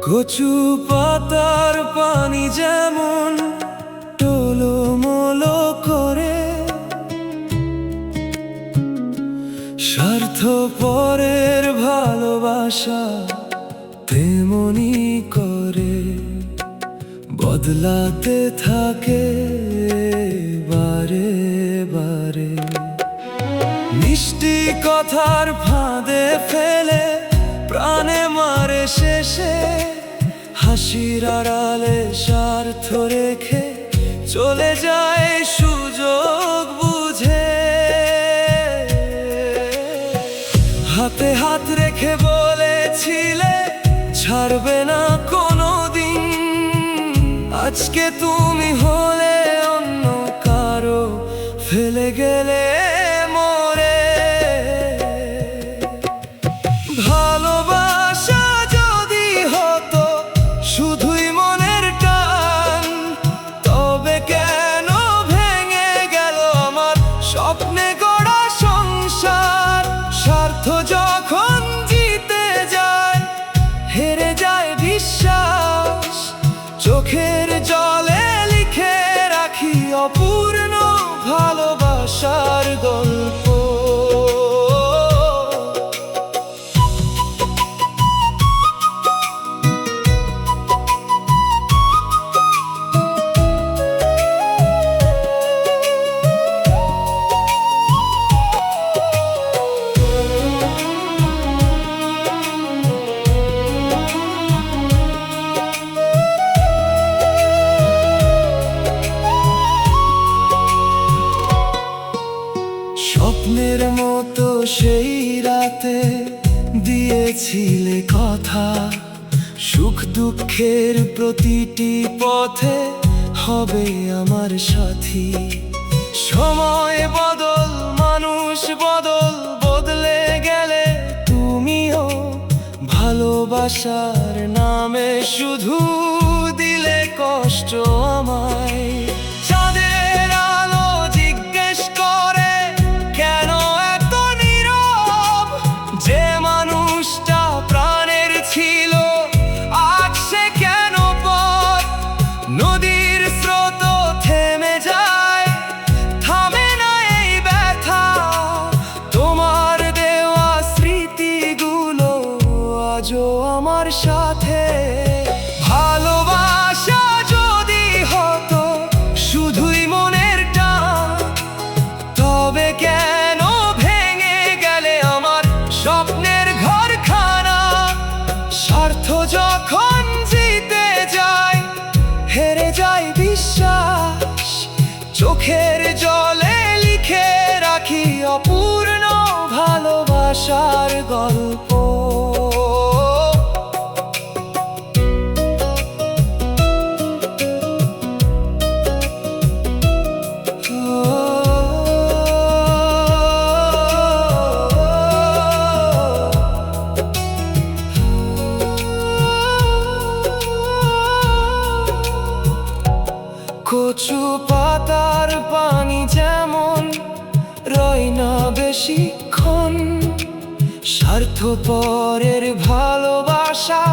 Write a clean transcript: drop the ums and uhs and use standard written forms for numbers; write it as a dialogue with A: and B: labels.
A: কচু পাতার পানি যেমন টলোমলো করে, স্বার্থপরের ভালোবাসা তেমনি করে বদলাতে থাকে বারে বারে। মিষ্টি কথার ফাঁদে ফেলে প্রাণে মারে শেষে, হাসির আড়ালে স্বার্থ রেখে চলে যায় সুযোগ বুঝে। হাতে হাত রেখে বলেছিলে ছাড়বে না কোনোদিন, আজকে তুমি হলে অন্য কারো ফেলে গেলে মরে। ভালোবাসা যদি হতো শুধুই মনের টান, তবে কেন ভেঙে গেল আমার স্বপ্নে গড়া সংসার। স্বার্থ যখন জিতে যায় হেরে যায় বিশ্বাস, চোখের জলে লিখে রাখি অপূর্ণ ভালোবাসার গল্প। স্বপ্নের মতো সেই রাতে দিয়েছিলে কথা, সুখ দুঃখের প্রতিটি পথে হবে আমার সাথী। সময় বদল মানুষ বদল, বদলে গেলে তুমিও ভালোবাসার নামে শুধু দিলে কষ্ট আমায়। চাঁদের আলো জিজ্ঞেস করে কেন এত নীরব, যে মানুষটা প্রাণের ছিল আজ সে কেন পথ। নদীর স্রোত থেমে যায় থামে না এই ব্যথা, তোমার দেওয়া স্মৃতিগুলো আজও আমার সাথে। ভালোবাসা যদি হতো শুধুই মনের টান, তবে কেন ভেঙে গেলে আমার স্বপ্নের ঘরখানা। স্বার্থ যখন জিতে যায় হেরে যায় বিশ্বাস, চোখের জলে লিখে রাখি অপূর্ণ ভালোবাসার গল্প। কচু পাতার পানি যেমন রয় না বেশিক্ষণ, স্বার্থপরের ভালোবাসা